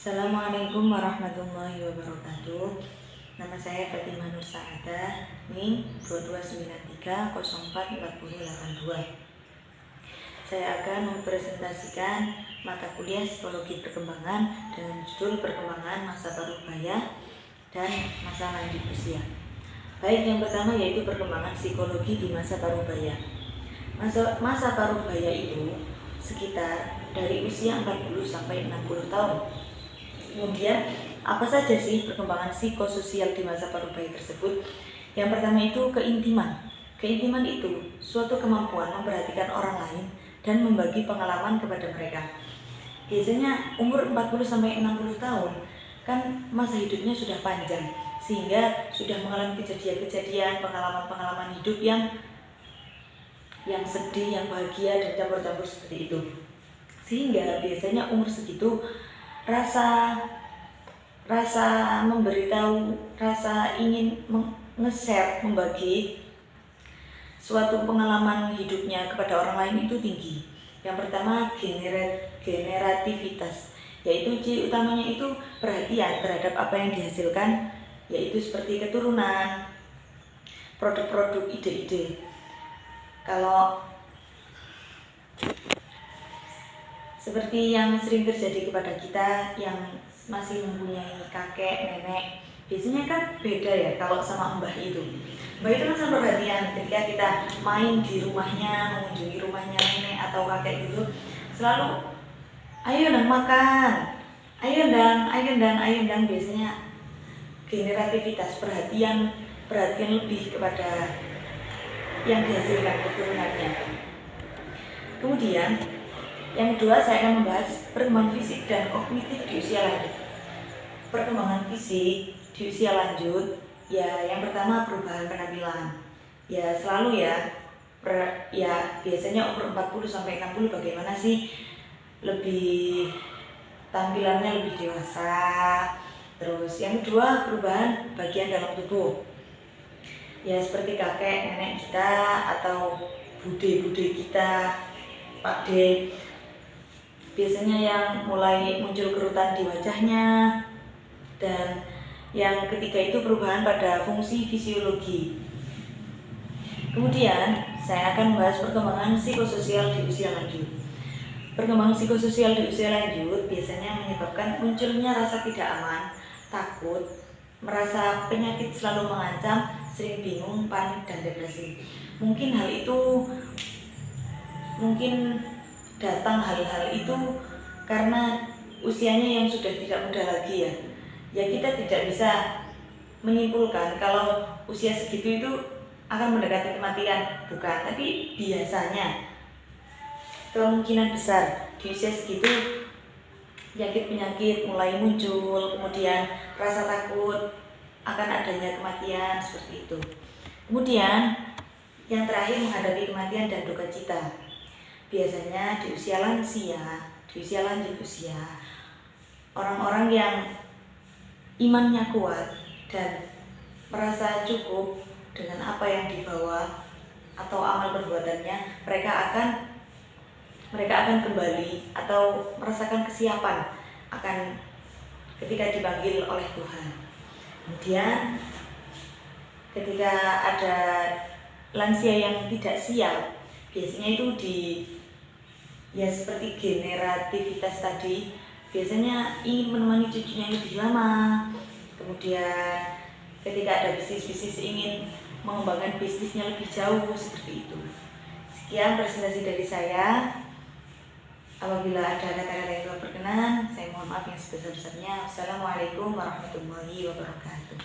Assalamualaikum warahmatullahi wabarakatuh. Nama saya Fatimah Nur Saadah, NIM 2293044082. Saya akan mempresentasikan mata kuliah Psikologi Perkembangan dengan judul Perkembangan Masa Parubaya dan Masa Lanjut Usia. Baik, yang pertama yaitu perkembangan psikologi di masa parubaya. Masa parubaya itu sekitar dari usia 40 sampai 60 tahun. Kemudian, apa saja sih perkembangan psikososial di masa parubaya tersebut? Yang pertama itu keintiman. Keintiman itu suatu kemampuan memperhatikan orang lain dan membagi pengalaman kepada mereka. Biasanya umur 40 sampai 60 tahun kan masa hidupnya sudah panjang, sehingga sudah mengalami kejadian-kejadian, pengalaman-pengalaman hidup yang sedih, yang bahagia, dan campur-campur seperti itu. Sehingga biasanya umur segitu rasa memberitahu, rasa ingin nge-share, membagi suatu pengalaman hidupnya kepada orang lain itu tinggi. Yang pertama generativitas, yaitu ciri utamanya itu perhatian terhadap apa yang dihasilkan, yaitu seperti keturunan, produk-produk, ide-ide. Kalau seperti yang sering terjadi kepada kita yang masih mempunyai kakek, nenek, biasanya kan beda ya kalau sama mbah itu. Mbah itu kan sangat perhatian ketika kita main di rumahnya, mengunjungi rumahnya nenek atau kakek gitu, selalu ayo nang makan, ayo ndang. Biasanya generativitas, perhatian lebih kepada yang dihasilkan keturunannya. Kemudian yang kedua, saya akan membahas perkembangan fisik dan kognitif di usia lanjut. Perkembangan fisik di usia lanjut, ya yang pertama perubahan penampilan. Ya selalu biasanya umur 40 sampai 60 bagaimana sih? Tampilannya lebih dewasa. Terus yang kedua, perubahan bagian dalam tubuh. Ya seperti kakek, nenek kita atau bude kita, Pak D. Biasanya yang mulai muncul kerutan di wajahnya. Dan yang ketiga itu perubahan pada fungsi fisiologi. Kemudian saya akan membahas perkembangan psikososial di usia lanjut. Perkembangan psikososial di usia lanjut biasanya menyebabkan munculnya rasa tidak aman, takut, merasa penyakit selalu mengancam, sering bingung, panik, dan depresi. Mungkin datang hal-hal itu karena usianya yang sudah tidak muda lagi ya. Ya kita tidak bisa menyimpulkan kalau usia segitu itu akan mendekati kematian, bukan. Tapi biasanya kemungkinan besar di usia segitu penyakit mulai muncul, kemudian rasa takut akan adanya kematian seperti itu. Kemudian yang terakhir menghadapi kematian dan duka cita. Biasanya di usia lansia, di usia lanjut usia, orang-orang yang imannya kuat dan merasa cukup dengan apa yang dibawa atau amal perbuatannya, mereka akan kembali atau merasakan kesiapan akan ketika dipanggil oleh Tuhan. Kemudian ketika ada lansia yang tidak siap, biasanya itu seperti generativitas tadi, biasanya ingin menemani cucunya lebih lama. Kemudian ketika ada bisnis ingin mengembangkan bisnisnya lebih jauh, seperti itu. Sekian presentasi dari saya. Apabila ada kata-kata yang tidak berkenan, saya mohon maaf yang sebesar-besarnya. Wassalamualaikum warahmatullahi wabarakatuh.